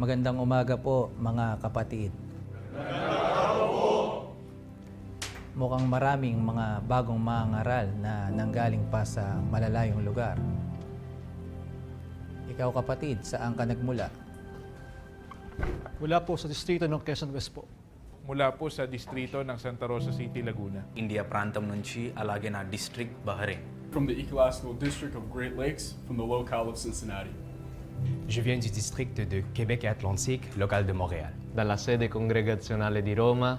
Magandang umaga po, mga kapatid. Mukhang maraming mga bagong mangangaral na nanggaling pa sa malalayong lugar. Ikaw, kapatid, saan ka nagmula? Mula po sa distrito ng Quezon West po. Mula po sa distrito ng Santa Rosa City, Laguna. India ప్రాంతం నుంచి అలాగే నా డిస్ట్రిక్ట్ బహరీన్ From the Ecologically District of Great Lakes, from the locale of Cincinnati. Je viens du district de Québec et Atlantique, local de Montréal. Dalla sede congregazionale di Roma,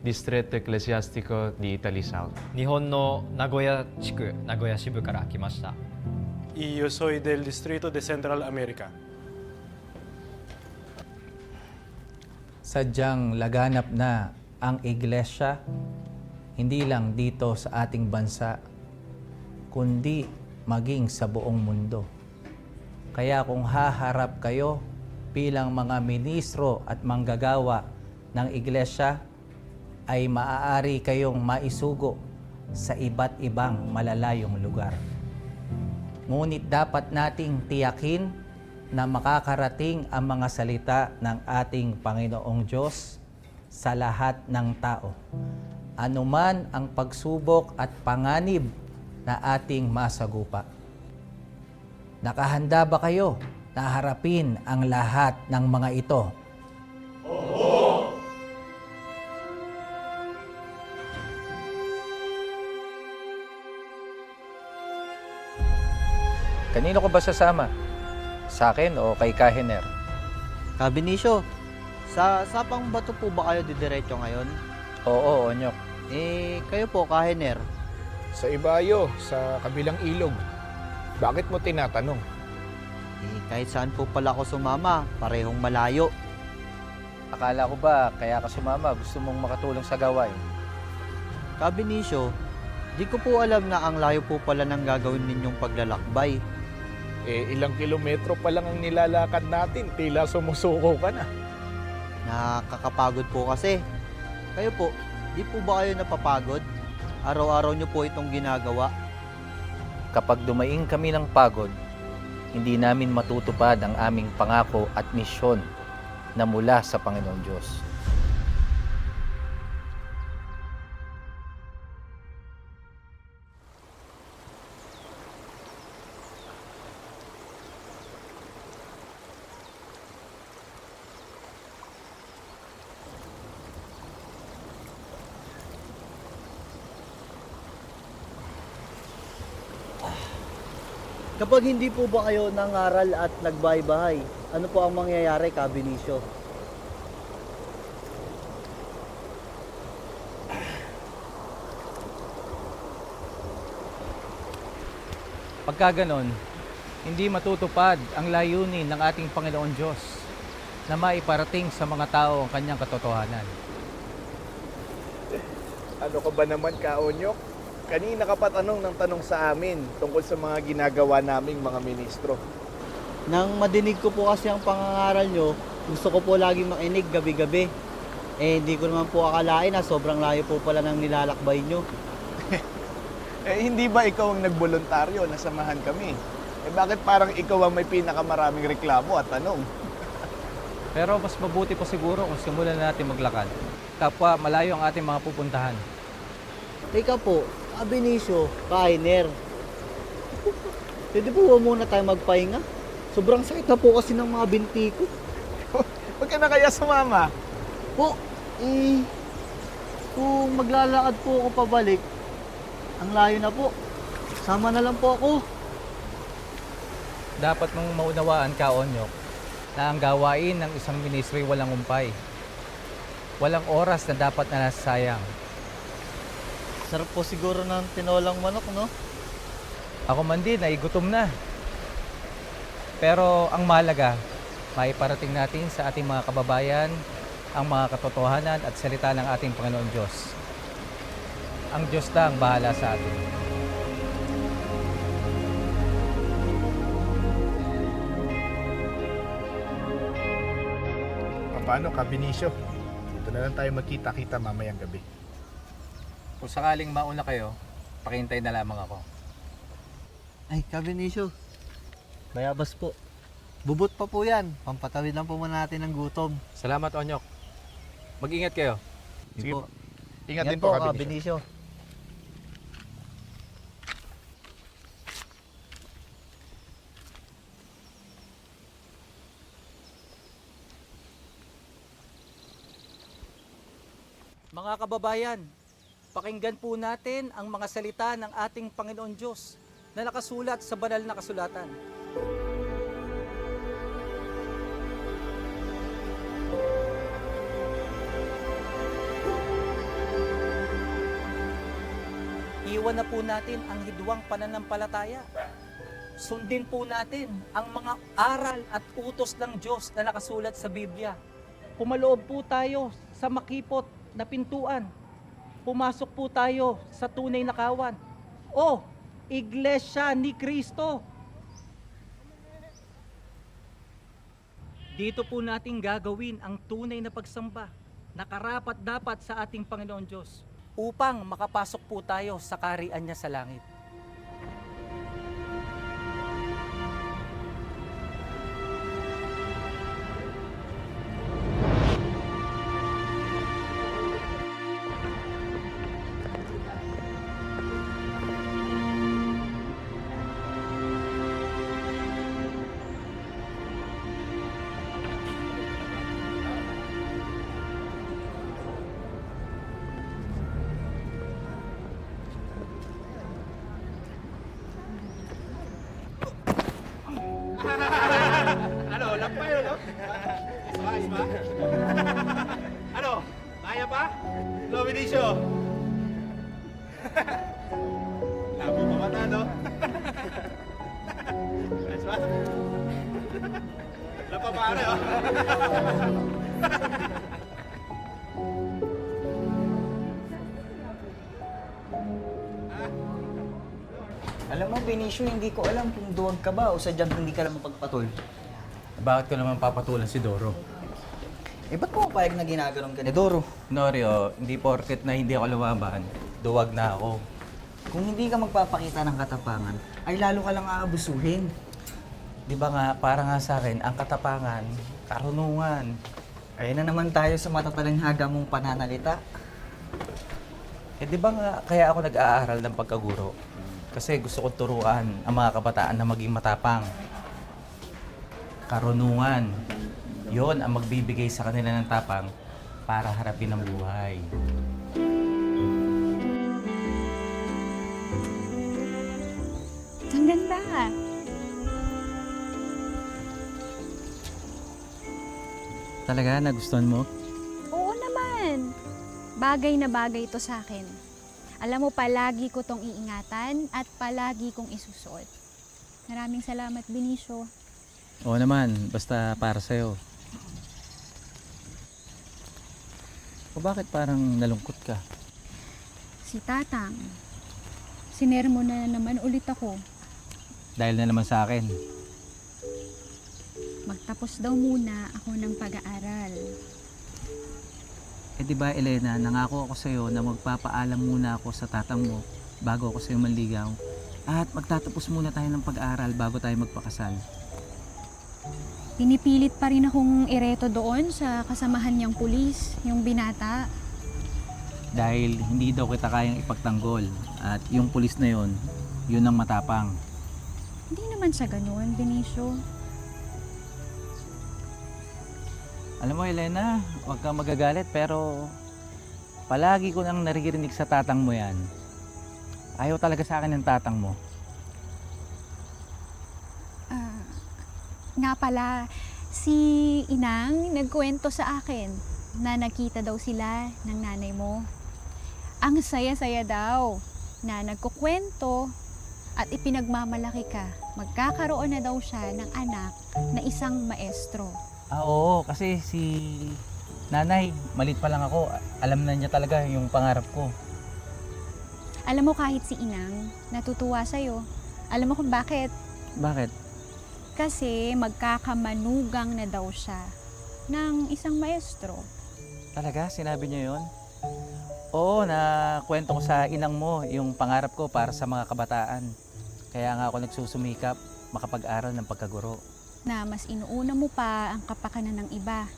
distretto ecclesiastico di Italy South. 日本の名古屋地区、名古屋支部から来ました。 Y yo soy del distrito de Central America. Sadyang laganap na ang iglesia, hindi lang dito sa ating bansa, kundi maging sa buong mundo. Kaya kung haharap kayo bilang mga ministro at manggagawa ng iglesia, ay maaari kayong maisugo sa iba't ibang malalayong lugar. Ngunit dapat nating tiyakin na makakarating ang mga salita ng ating Panginoong Diyos sa lahat ng tao. Anuman ang pagsubok at panganib na ating masagupa. Nakahanda ba kayo na harapin ang lahat ng mga ito? Kanino ko ba sasama? Sa akin o kay Kahiner? Kabinicio, sa Sapang Bato po ba kayo didiretso ngayon? Oo, Onyok. Kayo po, Kahiner. Sa Ibayo, sa kabilang ilog. Bakit mo tinatanong? Kahit saan po pala ako sumama, parehong malayo. Akala ko ba kaya ka sumama? Gusto mong makatulong sa gawain? Kabinicio, di ko po alam na ang layo po pala ng gagawin ninyong paglalakbay. Ilang kilometro pa lang ang nilalakad natin. Tila sumusuko ka na. Nakakapagod po kasi. Kayo po, di po ba kayo napapagod? Araw-araw nyo po itong ginagawa. Kapag dumaing kami ng pagod, hindi namin matutupad ang aming pangako at misyon na mula sa Panginoon Diyos. Kapag hindi po ba kayo nangaral at nagbahay-bahay, ano po ang mangyayari, Kabinicio? Pagka ganon, hindi matutupad ang layunin ng ating Panginoon Diyos na maiparating sa mga tao ang kanyang katotohanan. Ano ka ba naman, Kaonyok? Kanina ka pa tanong ng tanong sa amin tungkol sa mga ginagawa naming mga ministro. Nang madinig ko po kasi ang pangangaral nyo, gusto ko po lagi makinig gabi-gabi. Hindi ko naman po akalain na sobrang layo po pala ng nilalakbay nyo. Hindi ba ikaw ang nagboluntaryo na samahan kami? Bakit parang ikaw ang may pinakamaraming reklamo at tanong? Pero mas mabuti pa siguro kung simulan natin maglakad. Kapwa malayo ang ating mga pupuntahan. Teka po, Kabinicio, Kahiner. Pwede po ba muna tayo magpahinga? Sobrang sakit na po kasi ng mga binti ko. Huwag ka na kaya sumama. Po, kung maglalakad po ako pabalik, ang layo na po. Sama na lang po ako. Dapat mong maunawaan ka, Onyok, na ang gawain ng isang ministry walang umpay. Walang oras na dapat na nasayang. Sarap po siguro ng tinolang manok, no? Ako man din ay gutom na. Pero ang mahalaga, maiparating natin sa ating mga kababayan ang mga katotohanan at salita ng ating Panginoon Diyos. Ang Diyos lang bahala sa atin. Paano, Kabinicio? Dito na lang tayo magkita-kita mamayang gabi. Kung sakaling mauna kayo, pakihintay na lamang ako. Ay, Kabinicio. Bayabas po. Bubot pa po yan. Pampatawid lang po muna natin ng gutom. Salamat, Onyok. Mag-ingat kayo. Sige po. po. Ingat Yan din po, po, Ka Benicio. Mga kababayan, pakinggan po natin ang mga salita ng ating Panginoon Diyos na nakasulat sa banal na kasulatan. Iwan na po natin ang hidwang pananampalataya. Sundin po natin ang mga aral at utos ng Diyos na nakasulat sa Biblia. Pumaloob po tayo sa makipot na pintuan. Pumasok po tayo sa tunay na kawan. O, Iglesia ni Kristo. Dito po natin gagawin ang tunay na pagsamba na karapat dapat sa ating Panginoon Diyos upang makapasok po tayo sa kaharian niya sa langit. Alam mo, Benicio, hindi ko alam kung duwag ka ba o sadyang hindi ka lang mapagpatol. Bakit ko naman papatulan si Doro? Eh, ba't mo papayag na ginaganon ka ni Doro? Norio, hindi porket na hindi ako lumaban, duwag na ako. Kung hindi ka magpapakita ng katapangan, ay lalo ka lang aabusuhin. Di ba nga, para nga sa akin, ang katapangan, karunungan. Ayun na naman tayo sa matatalanghaga mong pananalita. Eh di ba nga, kaya ako nag-aaral ng pagkaguro? Kasi gusto kong turuan ang mga kabataan na maging matapang. Karunungan, yon ang magbibigay sa kanila ng tapang para harapin ang buhay. Ang ganda. Talaga, nagustuhan mo? Oo naman. Bagay na bagay ito sa akin. Alam mo, palagi ko tong iingatan at palagi kong isusuot. Maraming salamat, Benicio. Oo naman, basta para sa'yo. O bakit parang nalungkot ka? Si Tatang, sinermo na naman ulit ako. Dahil na naman sa akin. Magtapos daw muna ako ng pag-aaral. Eh di ba Elena, nangako ako sa'yo na magpapaalam muna ako sa tatang mo bago ako sa'yo manligaw. At magtatapos muna tayo ng pag-aaral bago tayo magpakasal. Pinipilit pa rin akong ireto doon sa kasamahan niyang pulis, yung binata. Dahil hindi daw kita kayang ipagtanggol. At yung pulis na yon, yun ang matapang. Hindi naman sa ganun, Benicio. Alam mo Elena, huwag kang magagalit pero palagi ko nang naririnig sa tatang mo yan. Ayaw talaga sa akin ng tatang mo. Nga pala, si Inang nagkwento sa akin na nakita daw sila ng nanay mo. Ang saya-saya daw na nagkukwento at ipinagmamalaki ka. Magkakaroon na daw siya ng anak na isang maestro. Oo, kasi si nanay, malit pa lang ako. Alam na niya talaga yung pangarap ko. Alam mo, kahit si Inang natutuwa sa'yo. Alam mo kung bakit? Bakit? Kasi magkakamanugang na daw siya ng isang maestro. Talaga? Sinabi niya yon? Oo, na kwento ko sa inang mo yung pangarap ko para sa mga kabataan. Kaya nga ako nagsusumikap makapag-aral ng pagkaguro. na mas inuuna mo pa ang kapakanan ng iba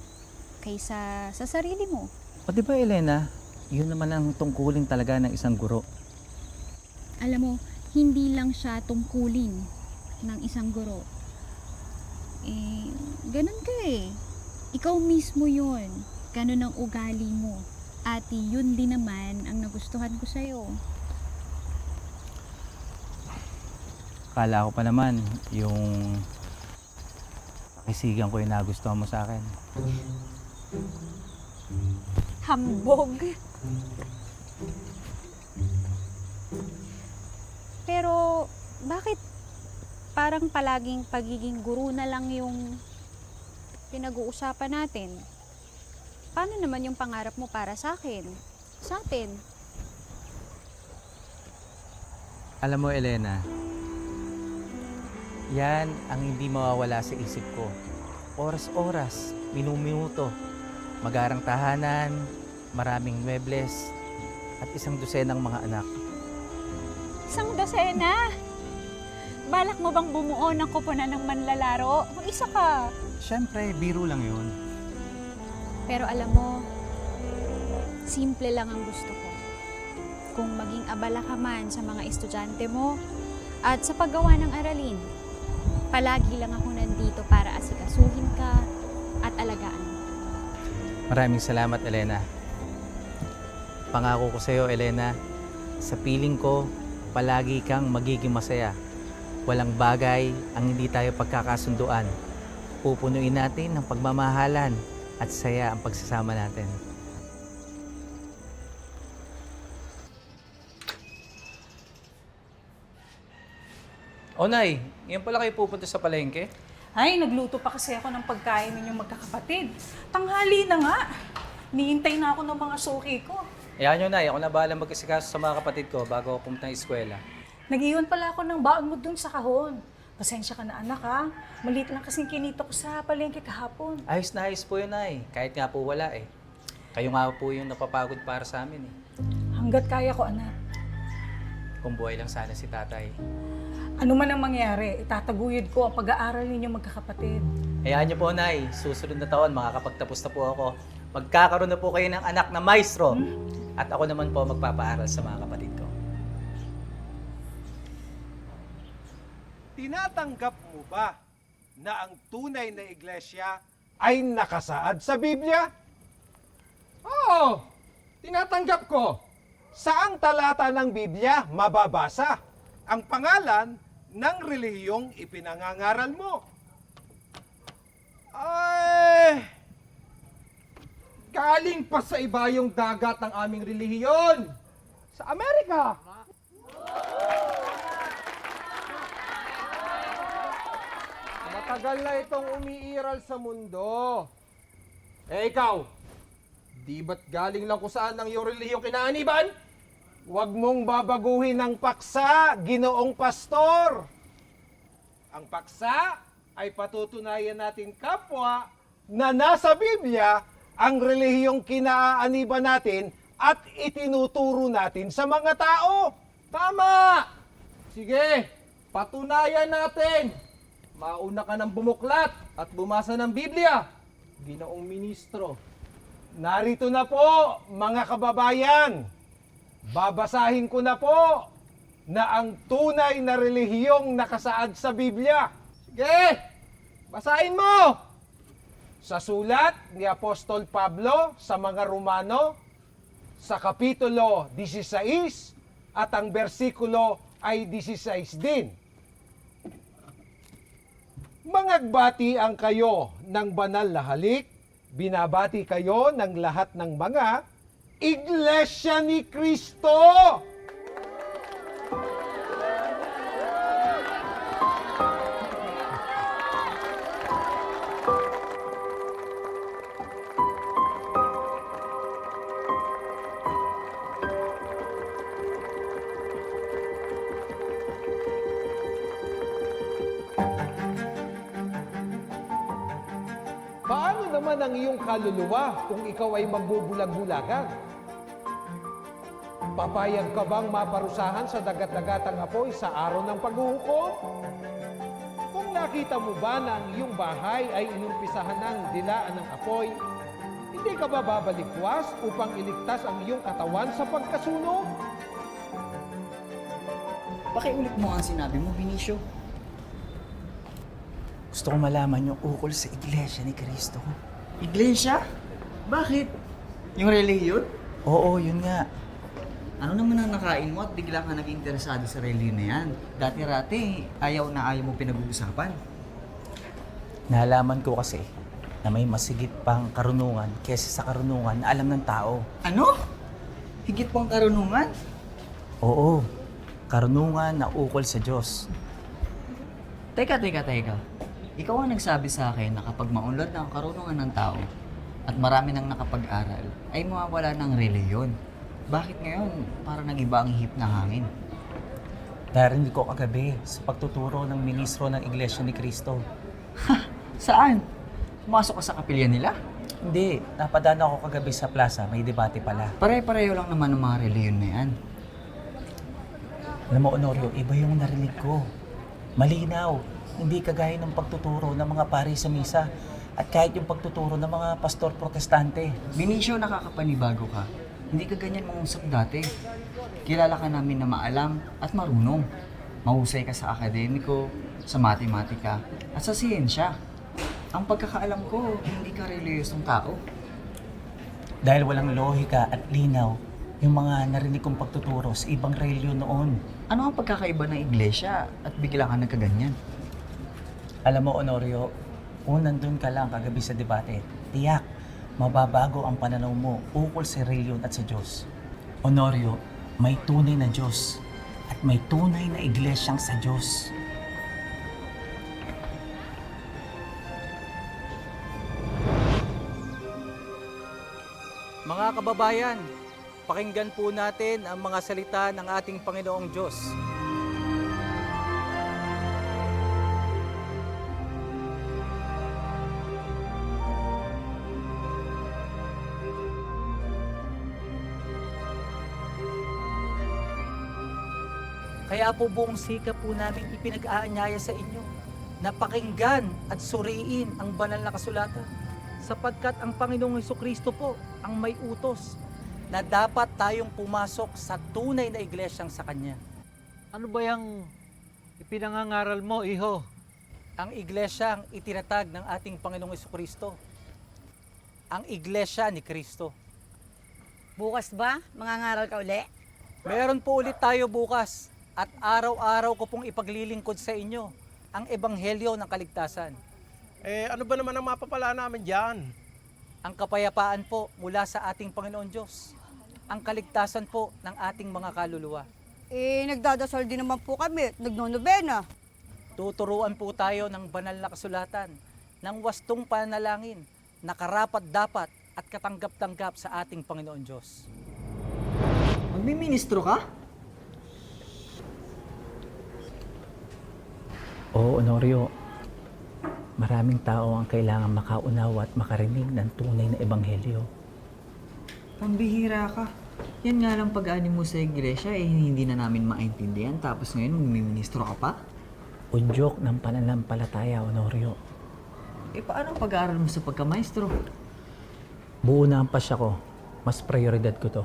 kaysa sa sarili mo. O di ba, Elena, yun naman ang tungkulin talaga ng isang guro. Alam mo, hindi lang siya tungkulin ng isang guro. Ganun ka eh. Ikaw mismo yun. Ganun ang ugali mo. At yun din naman ang nagustuhan ko sa'yo. Kala ko pa naman yung pakisigan ko yung nagustuhan mo sa akin. Hambog. Pero, bakit parang palaging pagiging guro na lang yung pinag-uusapan natin? Paano naman yung pangarap mo para sa akin? Sa atin? Alam mo, Elena, yan ang hindi mawawala sa isip ko. Oras-oras, minuminuto, magarang tahanan, maraming mebles, at isang dosenang mga anak. Isang dosena? Balak mo bang bumuo ng koponan ng manlalaro? Mag-isa ka. Siyempre, biro lang yun. Pero alam mo, simple lang ang gusto ko. Kung maging abala ka man sa mga estudyante mo at sa paggawa ng aralin, palagi lang ako nandito para asikasuhin ka at alagaan mo. Maraming salamat, Elena. Pangako ko sa iyo, Elena, sa piling ko, palagi kang magiging masaya. Walang bagay ang hindi tayo pagkakasunduan. Pupunuin natin ng pagmamahalan at saya ang pagsasama natin. O Nay, ngayon pala kayo pupunta sa palengke? Ay, nagluto pa kasi ako ng pagkain ninyong magkakapatid. Tanghali na nga. Niintay na ako ng mga suki ko. Ayan nyo, Nay, ako na bahala mag-isikaso sa mga kapatid ko bago ako pumunta ng eskwela. Nag-iwan pala ako ng baon mo dun sa kahon. Pasensya ka na anak ha. Maliit lang kasing kinito ko sa palengke kahapon. Ayos na ayos po yun, Nay. Kahit nga po wala eh. Kayo nga po yung napapagod para sa amin eh. Hanggat kaya ko anak. Kung buhay lang sana si tatay. Ano man ang mangyari, itataguyod ko ang pag-aaral ninyong magkakapatid. Hayaan niyo po, Nay. Susunod na taon, makakapagtapos na po ako. Magkakaroon na po kayo ng anak na maestro. At ako naman po magpapaaral sa mga kapatid ko. Tinatanggap mo ba na ang tunay na iglesia ay nakasaad sa Biblia? Oo, tinatanggap ko. Saang talata ng Biblia mababasa ang pangalan ng relihiyong ipinangangaral mo? Ay, galing pa sa ibayong dagat ang aming relihiyon. Sa Amerika. Matagal na itong umiiral sa mundo. Eh ikaw, di ba't galing lang kung saan ang iyong relihiyong kinaaniban? Huwag mong babaguhin ang paksa, ginoong pastor. Ang paksa ay patutunayan natin kapwa na nasa Biblia ang relihiyong kinaaniban natin at itinuturo natin sa mga tao. Tama! Sige, patunayan natin. Mauna ka ng bumuklat at bumasa ng Biblia. Ginoong ministro. Narito na po, mga kababayan. Babasahin ko na po na ang tunay na relihiyong nakasaad sa Biblia. Sige, basahin mo! Sa sulat ni Apostol Pablo sa mga Romano, sa Kapitulo 16 at ang bersikulo ay 16 din. Mangagbati ang kayo ng banal na halik, binabati kayo ng lahat ng mga Iglesia ni Cristo. Paano naman ang iyong kaluluwa kung ikaw ay magbubulag-bulagan? Papayag ka bang maparusahan sa dagat-dagatang apoy sa araw ng paghuhukom? Kung nasa nakita mo ba na ang iyong bahay ay inumpisahan ng dilaan ng apoy, hindi ka ba babalikwas upang iligtas ang iyong katawan sa pagkasunog? Pakiulit mo ang sinabi mo, Benicio. Gusto ko malaman yung ukol sa iglesia ni Kristo. Iglesia? Bakit? Yung reliyon? Oo, yun nga. Ano naman ang nakain mo at bigla ka naging interesado sa reliyon na yan? Dati-rati, ayaw na ayaw mo pinag-uusapan. Nalaman ko kasi na may masigit pang karunungan kesa sa karunungan na alam ng tao. Ano? Higit pang karunungan? Oo, karunungan na ukol sa Diyos. Teka. Ikaw ang nagsabi sa akin na kapag maunlad na ang karunungan ng tao at marami nang nakapag-aral, ay mawawala ng reliyon. Bakit ngayon para nag-iba ang hip na hangin? Narinig ko kagabi sa pagtuturo ng ministro ng Iglesia ni Kristo. Saan? Pumasok ka sa kapilya nila? Hindi, napadaan ako kagabi sa plaza, may debate pala. Pare-pareho lang naman ng mga reliyon na yan. Alam mo, Honorio, iba yung narinig ko. Malinaw, hindi kagaya ng pagtuturo ng mga pari sa misa at kahit yung pagtuturo ng mga pastor protestante. Benicio, nakakapanibago ka. Hindi ka ganyan mangusap dati. Kilala ka namin na maalam at marunong. Mahusay ka sa akademiko, sa matematika, at sa siyensya. Ang pagkakaalam ko, hindi ka reliyosong tao. Dahil walang lohika at linaw yung mga narinig kong pagtuturo sa ibang reliyon noon. Ano ang pagkakaiba ng iglesia at bigla ka nagkaganyan? Alam mo, Honorio, kung nandun ka lang kagabi sa debate, tiyak, mababago ang pananaw mo ukol sa reliyon at sa Diyos. Honorio, may tunay na Diyos at may tunay na iglesyang sa Diyos. Mga kababayan, pakinggan po natin ang mga salita ng ating Panginoong Diyos. Kaya po buong sikap po namin ipinag-aanyaya sa inyo na pakinggan at suriin ang banal na kasulatan sapagkat ang Panginoong Hesukristo po ang may utos na dapat tayong pumasok sa tunay na iglesyang sa Kanya. Ano ba yung ipinangangaral mo, iho? Ang iglesyang itinatag ng ating Panginoong Hesukristo. Ang iglesia ni Kristo. Bukas ba? Mangangaral ka uli? Meron po ulit tayo bukas at araw-araw ko pong ipaglilingkod sa inyo ang ebanghelyo ng kaligtasan. Ano ba naman ang mapapala namin dyan? Ang kapayapaan po mula sa ating Panginoon Diyos. Ang kaligtasan po ng ating mga kaluluwa. Nagdadasal din naman po kami, nagnonobena. Tuturuan po tayo ng banal na kasulatan, ng wastong panalangin, na karapat-dapat at katanggap-tanggap sa ating Panginoon Diyos. Magmiministro ka? Oo, Honorio. Maraming tao ang kailangan makaunawa at makarinig ng tunay na ebanghelyo. Pambihira ka. Yan nga lang pag-ani mo sa iglesia, hindi na namin maintindihan. Tapos ngayon, magmiministro ka pa? Udyok ng pananampalataya, Honorio. Paano ang pag-aaral mo sa pagkamaestro? Buo na ang pasya ko. Mas prioridad ko to.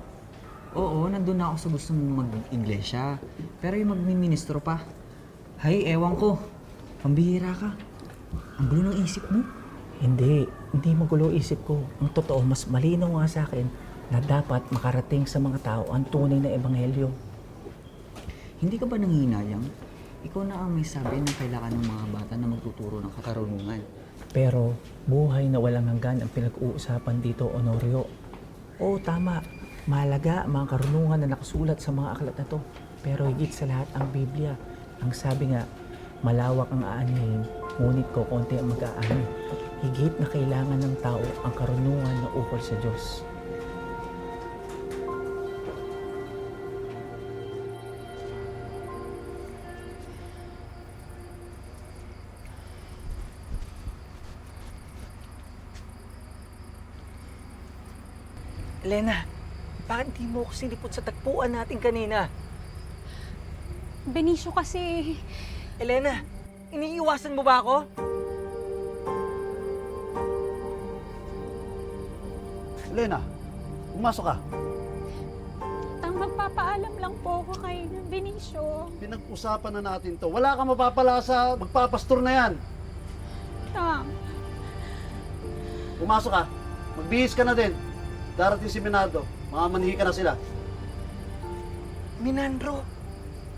Oo, nandun na ako sa gusto mong mag-iglesia. Pero yung magmiministro pa, ewan ko. Pambihira ka. Ang gulo ng isip mo. Hindi magulo isip ko. Ang totoo, mas malinaw nga sa akin na dapat makarating sa mga tao ang tunay na ebanghelyo. Hindi ka ba nanghinayang? Ikaw na ang may sabi na kailangan ng mga bata na magtuturo ng kakarunungan. Pero buhay na walang hanggan ang pinag-uusapan dito, Honorio. Oo, tama. Mahalaga ang mga karunungan na nakasulat sa mga aklat na to. Pero higit sa lahat ang Biblia. Ang sabi nga, malawak ang aanihin, ngunit kokonti ang mag-aani. Higit na kailangan ng tao ang karunungan na ukol sa Diyos. Elena, bakit di mo ako sinipot sa tagpuan natin kanina? Benicio kasi... Elena, Iniiwasan mo ba ako? Lena, pumasok ka. Tang magpapaalam lang po ako kay Benicio. Pinag-usapan na natin to. Wala kang mapapala sa magpapastor na yan. Tang, Pumasok ka. Magbihis ka na din. Darating si Minardo. Mamamanhi ka na sila. Minandro?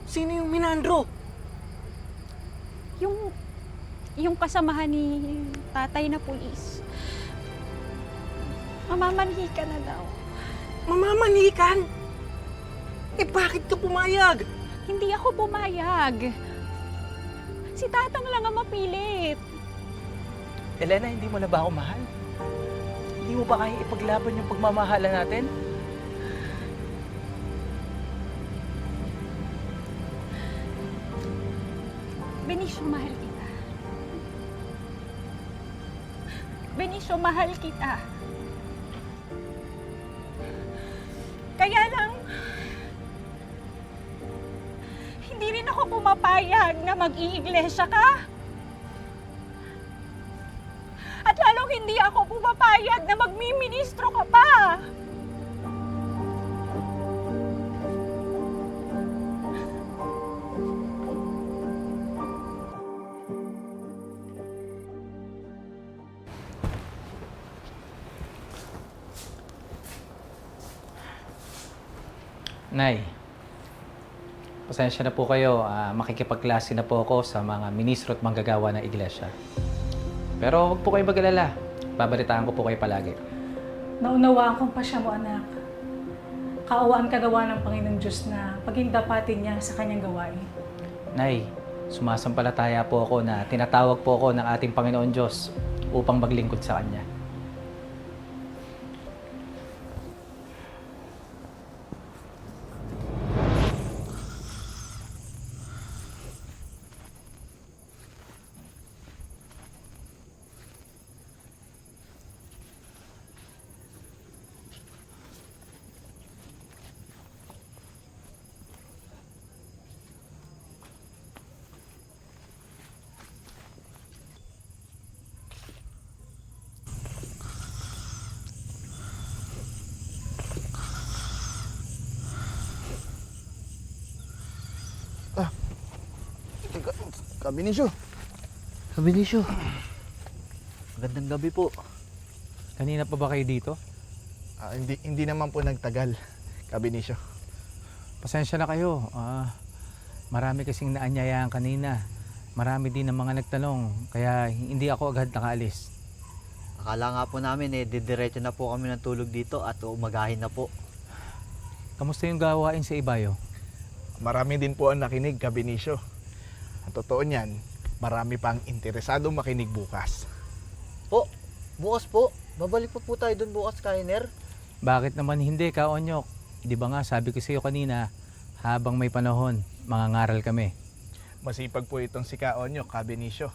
Sino yung Minandro? yung kasamahan ni tatay na pulis. Mamamanhi ka na daw. Mamamanikan? Eh bakit ka pumayag? Hindi ako pumayag. Si tatang lang ang mapilit. Elena, hindi mo na ba ako mahal? Hindi mo ba kaya ipaglaban yung pagmamahalan natin? Benicio, mahal kita. Benicio, mahal kita. Kaya lang, hindi rin ako pumapayag na mag-iiglesia ka. At lalong hindi ako pumapayag na magmiministro ka pa. Nay, pasensya na po kayo. Makikipagklase na po ako sa mga ministro at manggagawa ng iglesia. Pero huwag po kayo mag-alala. Babalitaan ko po kayo palagi. Naunawaan kong pasya mo, anak. Kaawaan ka gawa ng Panginoong Diyos na paghindapatin niya sa kanyang gawain. Nay, sumasampalataya po ako na tinatawag po ako ng ating Panginoon Diyos upang maglingkod sa Kanya. Benicio. Benicio. Magandang gabi po. Kanina pa ba kayo dito? Hindi naman po nagtagal, Benicio. Pasensya na kayo. Marami kasing naanyayahan kanina. Marami din ang mga nagtanong, kaya hindi ako agad nakaalis. Akala nga po namin didiretso na po kami ng tulog dito at umagahin na po. Kamusta yung gawain sa Ibayo? Marami din po ang nakinig, Benicio. Ang totoo niyan, marami pang interesadong makinig bukas. Po, bukas po. Babalik po tayo dun bukas, Kainer. Bakit naman hindi, Kaonyok? Di ba nga sabi ko sa iyo kanina, habang may panahon, mangangaral kami. Masipag po itong si Kaonyok, Benicio.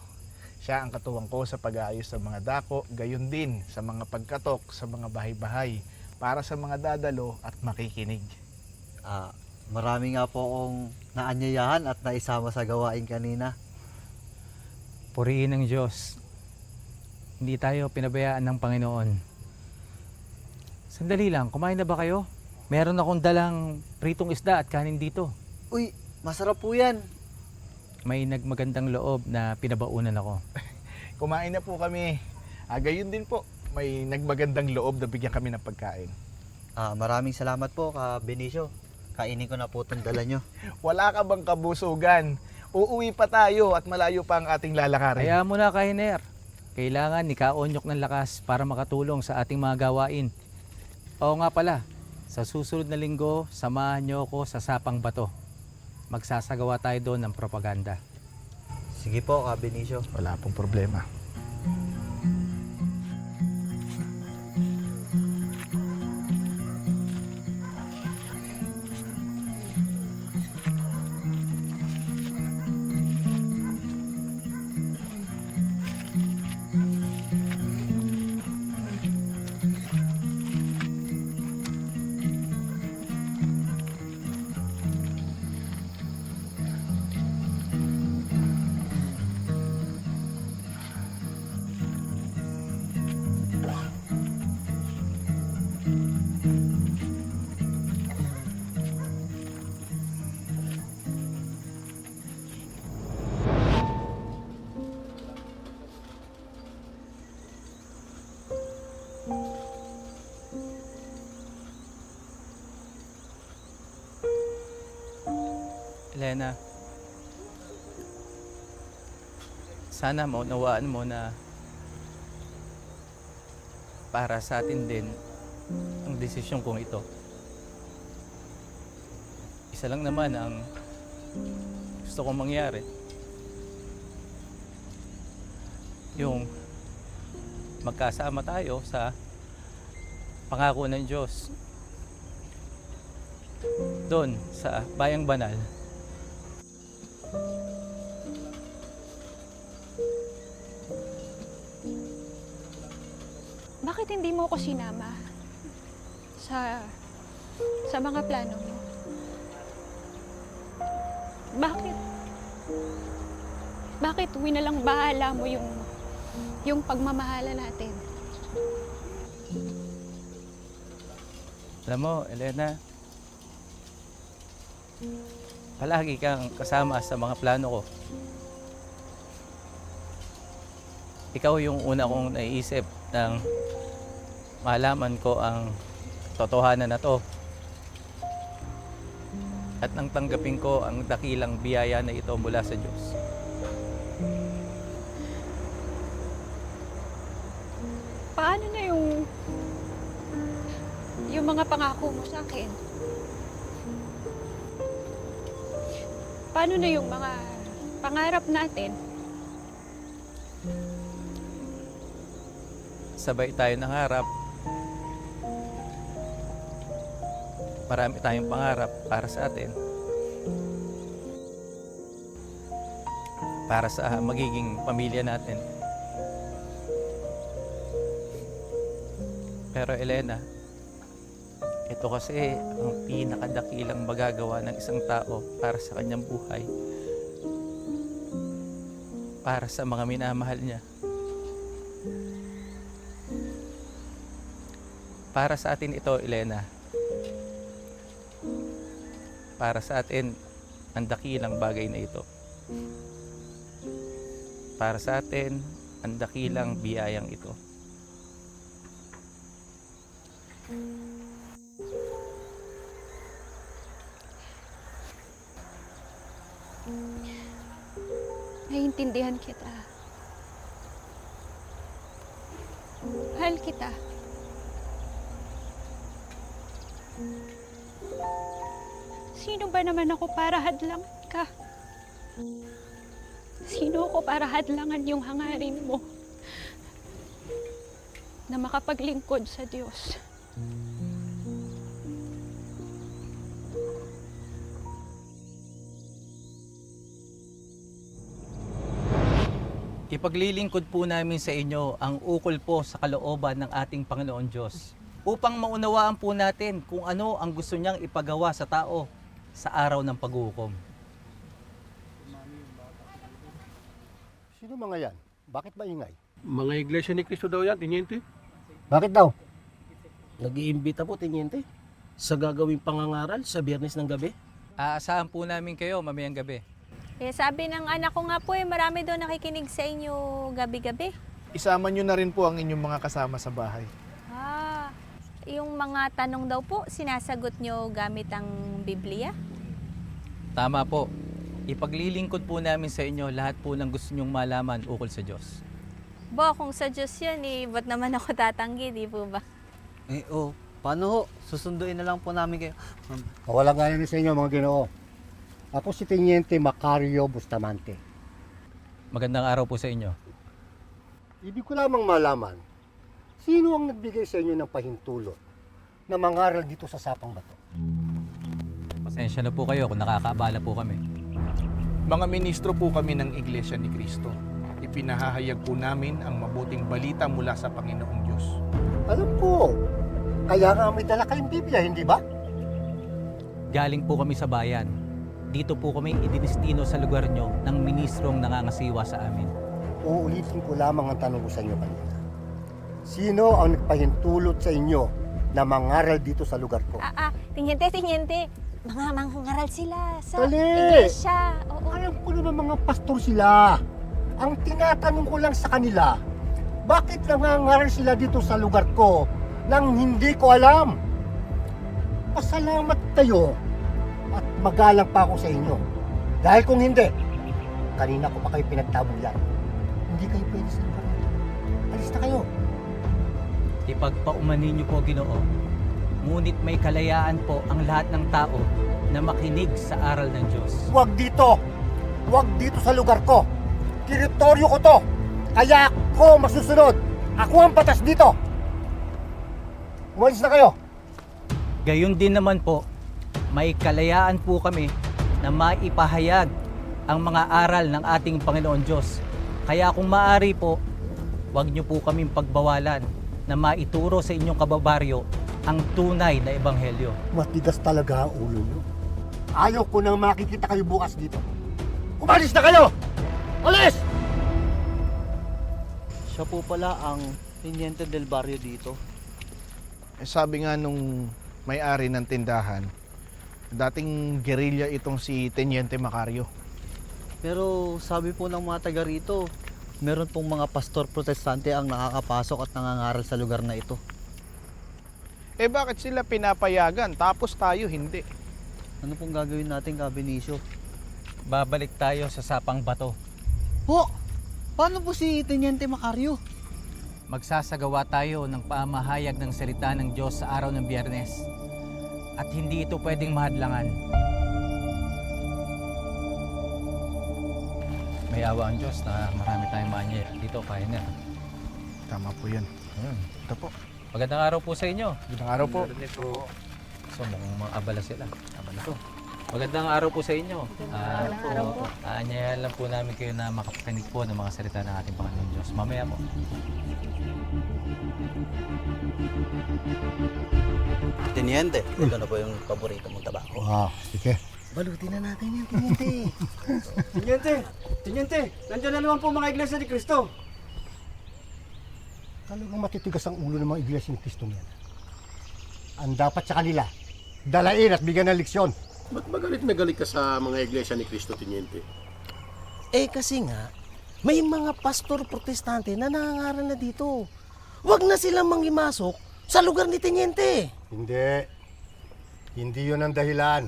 Siya ang katuwang ko sa pag-aayos ng mga dako, gayon din sa mga pagkatok sa mga bahay-bahay para sa mga dadalo at makikinig. Marami nga po akong naanyayahan at naisama sa gawain kanina. Purihin ng Diyos. Hindi tayo pinabayaan ng Panginoon. Sandali lang, kumain na ba kayo? Meron akong dalang pritong isda at kanin dito. Uy, masarap po yan. May nagmagandang loob na pinabaunan ako. Kumain na po kami. Gayon din po, may nagmagandang loob na bigyan kami ng pagkain. Maraming salamat po, Benicio. Kainin ko na po itong dala nyo. Wala ka bang kabusugan? Uuwi pa tayo at malayo pa ang ating lalakarin. Kaya mo na, Kainer. Kailangan ni Kaonyok ng lakas para makatulong sa ating mga gawain. Oo nga pala, sa susunod na linggo, samahan niyo ako sa Sapang Bato. Magsasagawa tayo doon ng propaganda. Sige po, Benicio. Wala pong problema. Elena, sana maunawaan mo na para sa atin din ang desisyon kong ito. Isa lang naman ang gusto kong mangyari. Yung magkasama tayo sa pangako ng Diyos doon sa Bayang Banal. Bakit hindi mo ko sinama sa mga plano mo? Bakit winalang bahala mo yung pagmamahala natin? Alam mo, Elena, palagi kang kasama sa mga plano ko. Ikaw yung una kong naiisip nang malaman ko ang totohanan na to. At nang tanggapin ko ang dakilang biyaya na ito mula sa Diyos. Paano na yung mga pangako mo sa akin? Paano na yung mga pangarap natin? Sabay tayo nangarap. Marami tayong pangarap para sa atin. Para sa magiging pamilya natin. Pero Elena, ito kasi ang pinakadakilang magagawa ng isang tao para sa kanyang buhay. Para sa mga minamahal niya. Para sa atin ito, Elena. Para sa atin ang dakilang bagay na ito. Para sa atin ang dakilang biyayang ito. Naiintindihan kita. Mahal kita. Sino ba naman ako para hadlangan ka? Sino ako para hadlangan yung hangarin mo na makapaglingkod sa Diyos? Ipaglilingkod po namin sa inyo ang ukol po sa kalooban ng ating Panginoon Diyos upang maunawaan po natin kung ano ang gusto niyang ipagawa sa tao sa araw ng paghukom. Sino mga yan? Bakit maingay? Mga iglesia ni Cristo daw yan, Tiniente. Bakit daw? Nag-iimbita po, Tiniente, sa gagawing pangangaral sa Biyernes ng gabi. Aasahan po namin kayo mamayang gabi. Sabi ng anak ko nga po marami doon nakikinig sa inyo gabi-gabi. Isama nyo na rin po ang inyong mga kasama sa bahay. Yung mga tanong daw po, sinasagot nyo gamit ang Biblia? Tama po. Ipaglilingkod po namin sa inyo lahat po ng gusto nyong malaman ukol sa Diyos. Kung sa Diyos yun, ba't naman ako tatanggi, di po ba? Paano ho? Susunduin na lang po namin kayo. Walang galing sa inyo mga Ginoo. Ako si Teniente Macario Bustamante. Magandang araw po sa inyo. Ibig ko lamang malaman, sino ang nagbigay sa inyo ng pahintulot na mangaral dito sa Sapang Bato? Pasensya na po kayo kung nakakaabala po kami. Mga ministro po kami ng Iglesia ni Cristo. Ipinahahayag po namin ang mabuting balita mula sa Panginoong Diyos. Alam po, kaya nga may dala kayong Biblia, hindi ba? Galing po kami sa bayan. Dito po kami idinistino sa lugar nyo ng ministrong nangangasiwa sa amin. Uulitin ko lamang ang tanong ko sa inyo kanina. Sino ang nagpahintulot sa inyo na mangaral dito sa lugar ko? Tiniente. Mga mangangaral sila sa Dali! iglesia. Alam ko naman mga pastor sila. Ang tinatanong ko lang sa kanila, bakit nangangaral sila dito sa lugar ko nang hindi ko alam? Pasalamat kayo at magalang pa ako sa inyo Dahil kung hindi, kanina ko pa kayo pinagtabulan. Hindi kayo pwede sa lugar nito. Alis na kayo. Ipagpaumanin niyo po, Ginoo. Ngunit may kalayaan po ang lahat ng tao na makinig sa aral ng Diyos. Huwag dito! Huwag dito sa lugar ko! Teritoryo ko to! Kaya ako masusunod! Ako ang patas dito! Umalis na kayo! Gayon din naman po, may kalayaan po kami na maipahayag ang mga aral ng ating Panginoon Diyos. Kaya kung maaari po, huwag niyo po kaming pagbawalan na maituro sa inyong kababaryo ang tunay na ebanghelyo. Matigas talaga ang ulo nyo. Ayaw ko nang makikita kayo bukas dito. Umalis na kayo! Alis! Siya po pala ang Teniente del Barrio dito. Sabi nga nung may-ari ng tindahan, dating guerrilla itong si Teniente Macario. Pero sabi po ng mga taga rito, meron pong mga pastor protestante ang nakakapasok at nangangaral sa lugar na ito. Eh bakit sila pinapayagan tapos tayo hindi? Ano pong gagawin natin, Kabenicio? Babalik tayo sa sapang bato. Po! Paano po si Teniente Macario? Magsasagawa tayo ng pamahayag ng salita ng Diyos sa araw ng Biyernes. At hindi ito pwedeng mahadlangan. May awa ang Diyos na marami tayong manya dito, Pioneer. Tama po yun. Ito po. Magandang araw po sa inyo. Magandang araw po. So, mukhang mga abala sila. Abala to. Magandang araw po sa inyo. Aanyayahan lang po namin kayo na makapakinig po ng mga salita ng ating Panginoon Diyos. Mamaya po. Teniente, ito na po yung paborito mong tabako. Sige. Balutin na natin yan, Teniente. Teniente! Nandiyan na naman po mga iglesia ni Cristo. Talagang matitigas ang ulo ng mga iglesia ni Cristo niyan. Ang dapat sa kanila, dalain at bigyan ng leksyon. Ba't magalit na galit ka sa mga iglesia ni Cristo, Teniente? Kasi nga, may mga pastor protestante na nangangaral na dito. Huwag na silang mangimasok sa lugar ni Teniente. Hindi. Hindi yun ang dahilan.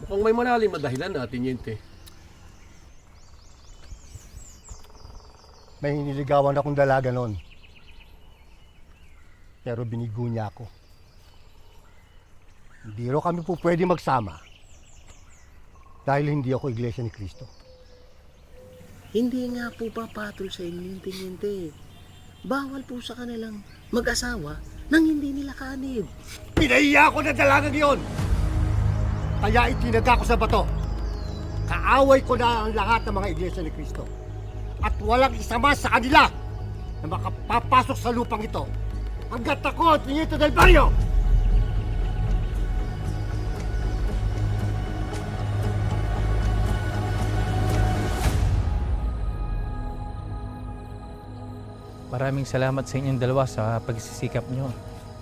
Mukhang may malalim na dahilan na, Teniente. May niligawan akong dalaga noon. Pero binigo niya ako. Hindi ro kami po pwede magsama. Dahil hindi ako iglesia ni Cristo. Hindi nga po papatol sa inyo yung Teniente. Bawal po sa kanilang mag-asawa nang hindi nila kanib. Pinahiya ko na dalagang yun! Kaya itinaga ko sa bato. Kaaway ko na ang lahat ng mga iglesia ni Cristo. At walang isama sa kanila na makapapasok sa lupang ito hanggat ako at Teniente del Barrio! Maraming salamat sa inyong dalawa sa pagsisikap nyo.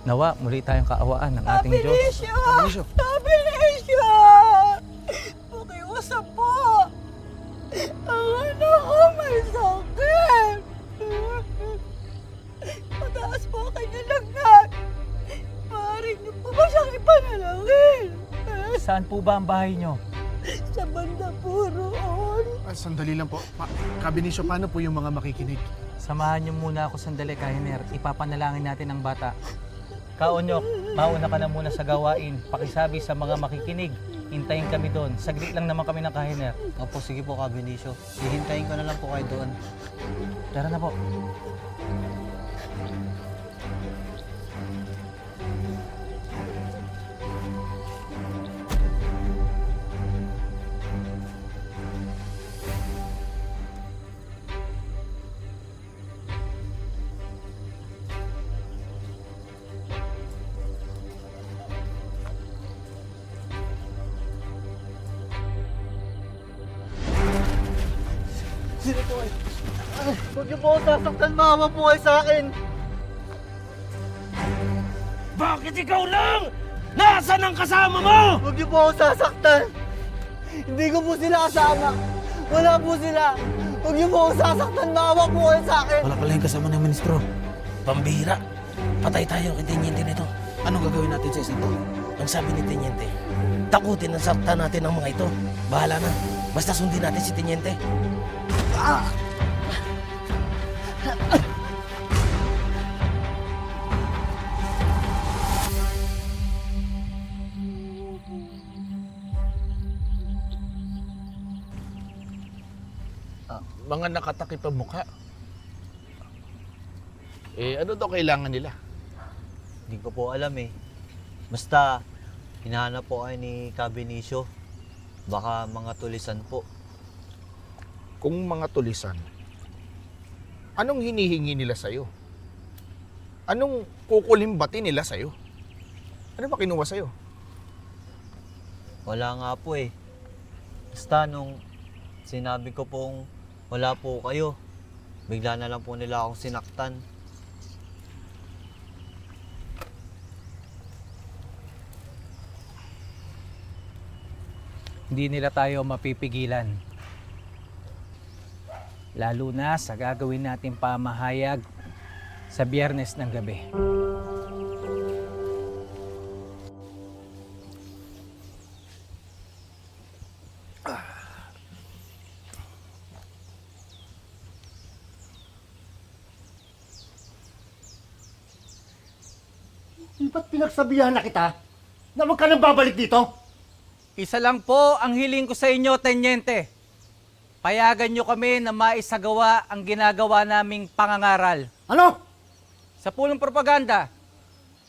Nawa, muli tayong kaawaan ng ating Diyos. Kabenicio! Kabenicio! Pakiusap po! Ang anak ko may sakit! Mataas po ang kanyang lagnat! Maaari niyo po ba siyang ipanalangin? Saan po ba ang bahay nyo? Sa banda po roon. Sandali lang po. Kabenicio, paano po yung mga makikinig? Samahan niyo muna ako sandali, Kahiner. Ipapanalangin natin ang bata. Kaonyok, mauna ka na muna sa gawain. Pakisabi sa mga makikinig. Hintayin kami doon. Saglit lang naman kami ng Kahiner. Opo, sige po, Kabenicio. Hihintayin ko na lang po kayo doon. Tara na po. Sino po kayo? Huwag niyo po ako sasaktan, mama po kayo sa akin! Bakit ikaw lang? Nasaan ang kasama mo? Huwag niyo po ako sasaktan! Hindi ko po sila kasama! Wala po sila! Huwag niyo po ako sasaktan, mama po kayo sa akin! Wala pala yung kasama ng ministro. Pambihira. Patay tayo kay Teniente nito. Anong gagawin natin sa isang to? Ang sabi ni Teniente, takutin at saktan natin ang mga ito. Bahala na. Basta sundin natin si Teniente. Mga nakatakip ang mukha. Ano daw kailangan nila? Hindi ko po alam eh. Basta, hinahanap po kayo ni Cabenicio. Baka mga tulisan po. Kung mga tulisan, anong hinihingi nila sa'yo? Anong kukulimbati nila sa'yo? Ano ba kinuha sa'yo? Wala nga po eh. Basta nung sinabi ko pong wala po kayo, bigla na lang po nila akong sinaktan. Hindi nila tayo mapipigilan. Lalo na sa gagawin nating pamahayag sa Biyernes ng gabi. Ba't pinagsabihan na kita na huwag ka nang babalik dito? Isa lang po ang hiling ko sa inyo, Tenyente. Payagan nyo kami na maisagawa ang ginagawa naming pangangaral. Ano? Sa pulong propaganda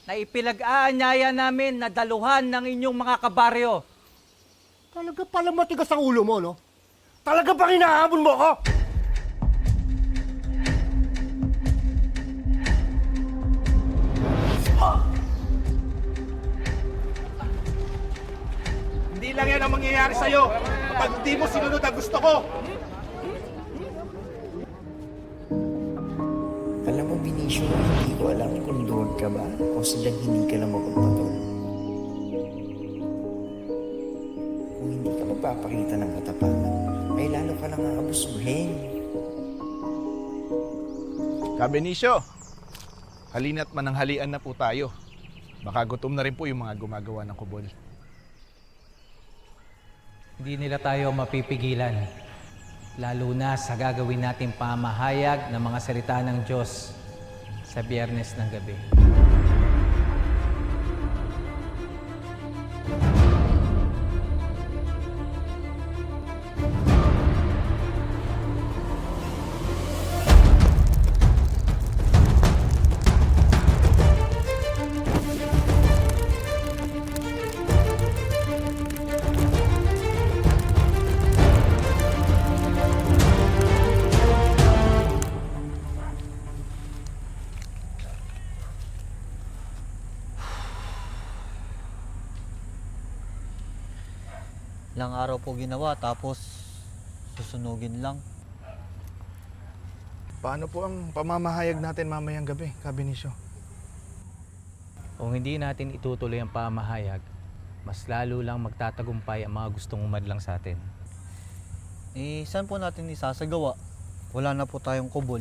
na ipinag-aanyaya namin na daluhan ng inyong mga kabaryo. Talaga pala matigas ang ulo mo, no? Talaga bang hinahabol mo ako? Hindi lang yan ang mangyayari sa'yo kapag di mo sinunod ang gusto ko. Alam mo, Benicio, hindi ko alam kung luwag ka ba o sadyang hindi ka lang mapagpatol. Kung hindi ka magpapakita ng katapatan, ay lalo ka lang aabusuhin. Cabenicio, halina't mananghalian na po tayo. Baka gutom na rin po yung mga gumagawa ng kubol. Hindi nila tayo mapipigilan. Lalo na sa gagawin nating pamahayag ng mga salita ng Diyos sa Biyernes ng gabi. Ilang araw po ginawa tapos susunugin lang. Paano po ang pamamahayag natin mamayang gabi, Cabenicio? Kung hindi natin itutuloy ang pamahayag, mas lalo lang magtatagumpay ang mga gustong umadlang sa atin. Eh, saan po natin isasagawa? Wala na po tayong kubol.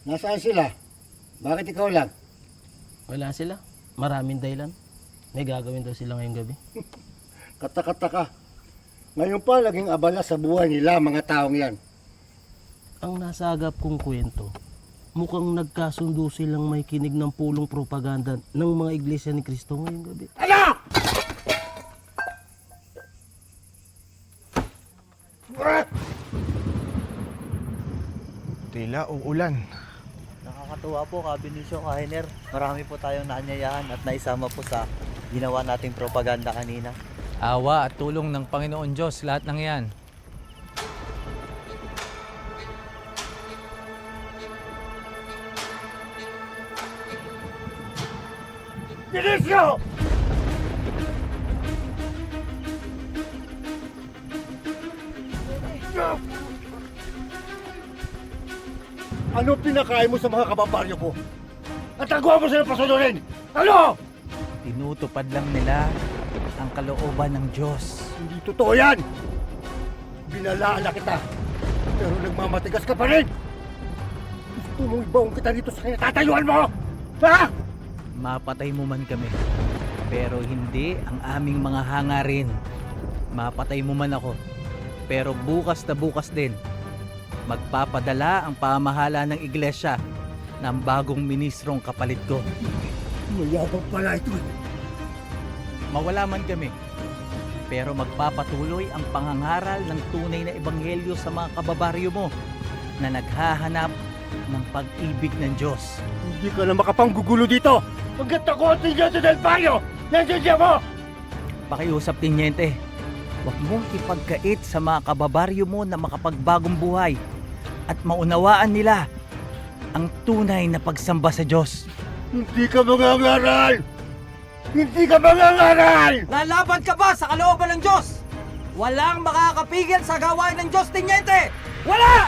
Nasaan sila? Bakit ikaw lang? Wala sila. Maraming dahilan. May gagawin daw sila ngayong gabi. Kataka-taka. Ngayon pa naging abala sa buhay nila mga taong yan. Ang nasagap kong kwento, mukhang nagkasundo silang may kinig ng pulong propaganda ng mga iglesia ni Cristo ngayong gabi. Ano? Tila uulan. Nakakatuwa po, Kabinicio, Kahiner. Marami po tayong naanyayahan at naisama po sa ginawa nating propaganda kanina. Awa at tulong ng Panginoon Diyos, lahat ng yan. Dinicio! Ano pinakain mo sa mga kababaryo ko? At nagawa mo sila pasunurin? Ano? Tinutupad lang nila ang kalooban ng Diyos. Hindi totoo yan! Binalaala kita, pero nagmamatigas ka pa rin! Gusto mong ibaong kita dito sa kinatatayuan mo? Ha? Mapatay mo man kami, pero hindi ang aming mga hangarin. Mapatay mo man ako, pero bukas na bukas din, magpapadala ang pamahala ng iglesia ng bagong ministrong kapalit ko. Mayabang pala ito. Mawala man kami, pero magpapatuloy ang pangangaral ng tunay na ebanghelyo sa mga kababaryo mo na naghahanap ng pag-ibig ng Diyos. Hindi ka na makapanggugulo dito! Hanggat ako at Tiniente del Barrio! Nandiyan mo! Pakiusap, Tiniente. Huwag mong ipagkait sa mga kababaryo mo na makapagbagong buhay at maunawaan nila ang tunay na pagsamba sa Diyos. Hindi ka mangangaral! Hindi ka mangangaral! Lalaban ka ba sa kalooban ng Diyos? Walang makakapigil sa gawain ng Diyos, Tiniente! Wala!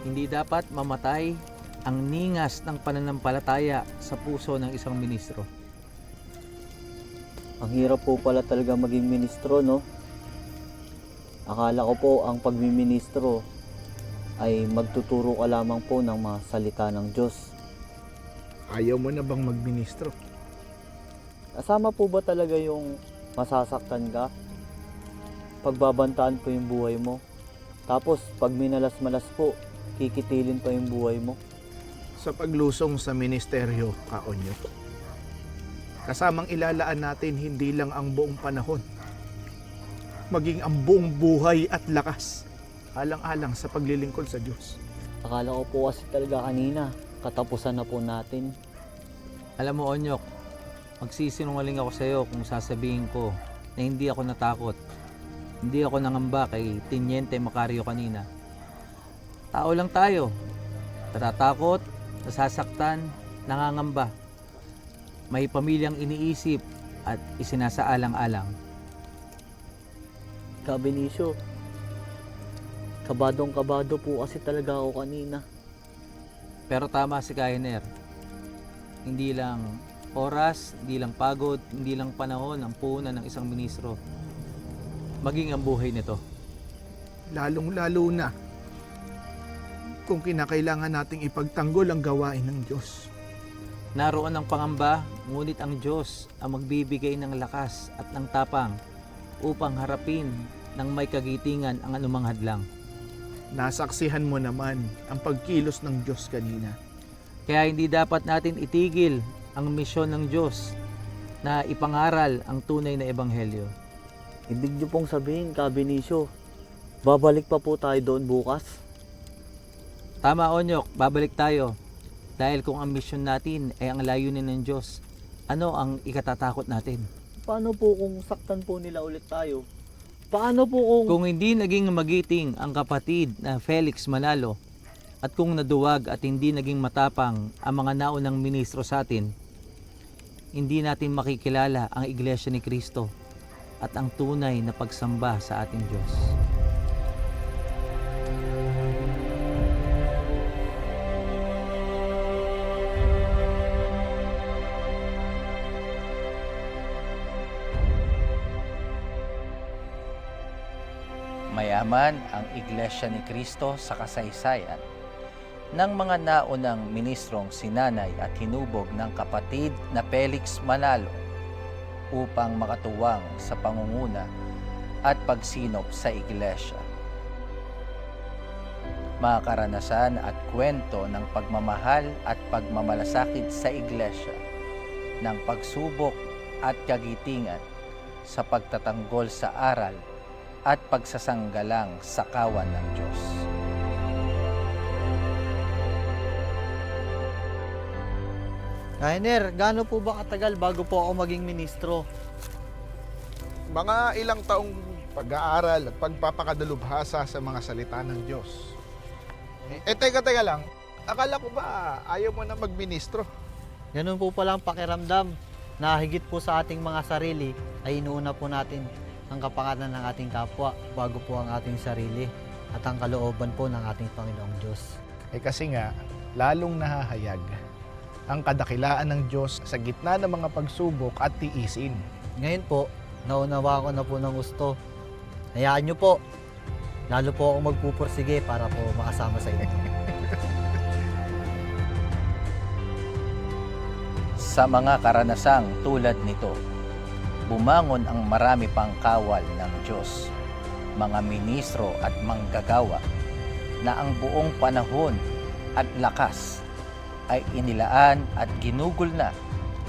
Hindi dapat mamatay ang ningas ng pananampalataya sa puso ng isang ministro. Ang hirap po pala talaga maging ministro, no? Akala ko po ang pagmiministro ay magtuturo ka lamang po ng mga salita ng Diyos. Ayaw mo na bang magministro? Kasama po ba talaga yung masasaktan ka? Pagbabantaan po yung buhay mo. Tapos pag minalas-malas po, kikitilin pa yung buhay mo. Sa paglusong sa ministeryo, Kaonyo, kasamang ilalaan natin hindi lang ang buong panahon, maging ang buong buhay at lakas, alang-alang sa paglilingkod sa Diyos. Akala ko po kasi talaga kanina, katapusan na po natin. Alam mo, Onyok, magsisinungaling ako sa iyo kung sasabihin ko na hindi ako natakot. Hindi ako nangamba kay Tiniente Macario kanina. Tao lang tayo. Natatakot, nasasaktan, nangangamba. May pamilyang iniisip at isinasaalang-alang. Kabinicio, kabadong-kabado po kasi talaga ako kanina. Pero tama si Kahiner. Hindi lang oras, hindi lang pagod, hindi lang panahon ang puhunan ng isang ministro. Maging ang buhay nito. Lalong-lalo na kung kinakailangan nating ipagtanggol ang gawain ng Diyos. Naroon ang pangamba, ngunit ang Diyos ang magbibigay ng lakas at ng tapang upang harapin ng may kagitingan ang anumang hadlang. Nasaksihan mo naman ang pagkilos ng Diyos kanina. Kaya hindi dapat natin itigil ang misyon ng Diyos na ipangaral ang tunay na ebanghelyo. Ibig niyo pong sabihin, Kabinicio, babalik pa po tayo doon bukas? Tama, Onyok, babalik tayo. Dahil kung ang misyon natin ay ang layunin ng Diyos, ano ang ikatatakot natin? Paano po kung saktan po nila ulit tayo? Paano po Kung hindi naging magiting ang kapatid na Felix Manalo at kung naduwag at hindi naging matapang ang mga naunang ministro sa atin, hindi natin makikilala ang Iglesia ni Cristo at ang tunay na pagsamba sa ating Diyos. Mayaman ang Iglesia ni Cristo sa kasaysayan ng mga naunang ministrong sinanay at hinubog ng kapatid na Felix Manalo upang makatuwang sa pangunguna at pagsinop sa Iglesia. Mga karanasan at kwento ng pagmamahal at pagmamalasakit sa Iglesia, ng pagsubok at kagitingan sa pagtatanggol sa aral at pagsasanggalang sa kawan ng Diyos. Rainer, gaano po ba katagal bago po ako maging ministro? Mga ilang taong pag-aaral at pagpapakadalubhasa sa mga salita ng Diyos. Teka lang. Akala ko ba ayaw mo na magministro? Ganun po palang pakiramdam na higit po sa ating mga sarili ay inuuna po natin ang kapakanan ng ating kapwa bago po ang ating sarili at ang kalooban po ng ating Panginoong Diyos. Kasi nga, lalong nahahayag ang kadakilaan ng Diyos sa gitna ng mga pagsubok at tiisin. Ngayon po, naunawa ko na po ng gusto. Hayaan nyo po, lalo po ako magpupursige para po makasama sa inyo. Sa mga karanasang tulad nito, bumangon ang marami pang kawal ng Diyos, mga ministro at manggagawa na ang buong panahon at lakas ay inilaan at ginugol na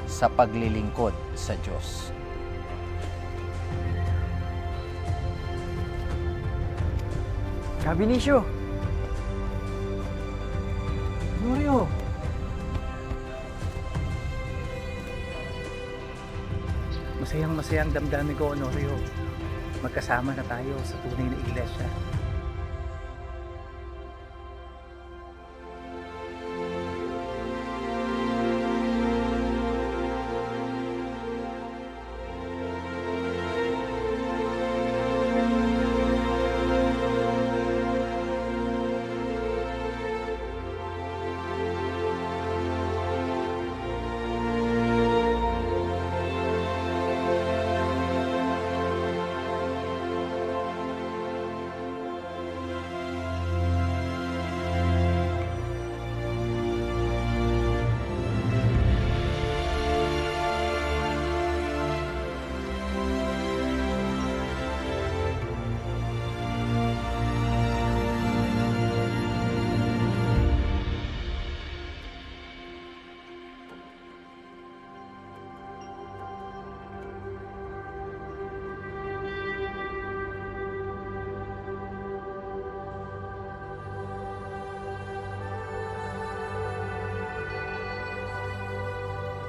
sa paglilingkod sa Diyos. Kabinicio! Norio! Masayang damdamin ko, Honorio. Magkasama na tayo sa tunay na iglesia.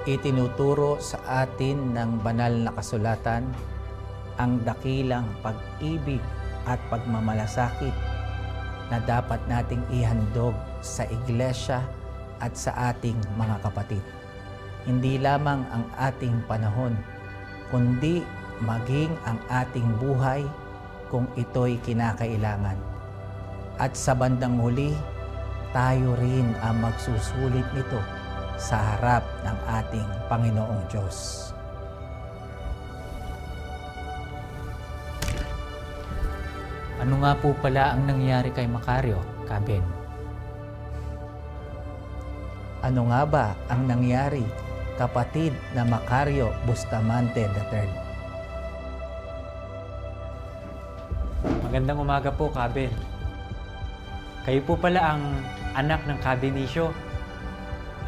Itinuturo sa atin ng banal na kasulatan ang dakilang pag-ibig at pagmamalasakit na dapat nating ihandog sa iglesia at sa ating mga kapatid. Hindi lamang ang ating panahon, kundi maging ang ating buhay kung ito'y kinakailangan. At sa bandang huli, tayo rin ang magsusulit nito sa harap ng ating Panginoong Diyos. Ano nga po pala ang nangyari kay Macario, Kaben? Ano nga ba ang nangyari, kapatid na Macario Bustamante III? Magandang umaga po, Kaben. Kayo po pala ang anak ng Kabenicio.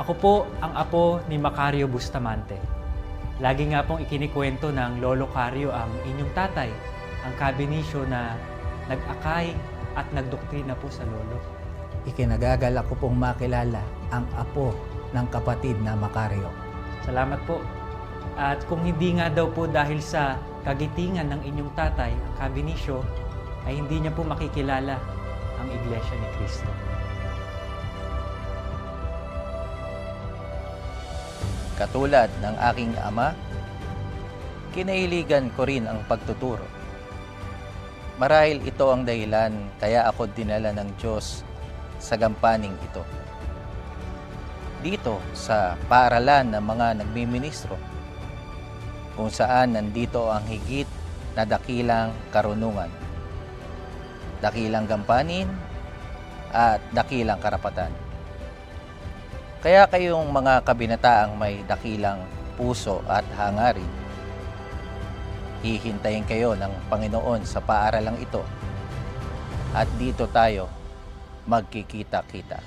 Ako po ang apo ni Macario Bustamante. Lagi nga pong ikinikwento ng Lolo Cario ang inyong tatay, ang Kabenicio na nag-akay at nagdoktrina po sa lolo. Ikinagagalak ko pong makilala ang apo ng kapatid na Macario. Salamat po. At kung hindi nga daw po dahil sa kagitingan ng inyong tatay, ang Cabenisio, ay hindi niya po makikilala ang Iglesia ni Cristo. Katulad ng aking ama, kinahiligan ko rin ang pagtuturo. Marahil ito ang dahilan kaya ako dinala ng Diyos sa gampaning ito. Dito sa paaralan ng mga nagmiministro, kung saan nandito ang higit na dakilang karunungan, dakilang gampanin, at dakilang karapatan. Kaya kayong mga kabinataang may dakilang puso at hangarin, hihintayin kayo ng Panginoon sa paaralang ito at dito tayo magkikita-kita.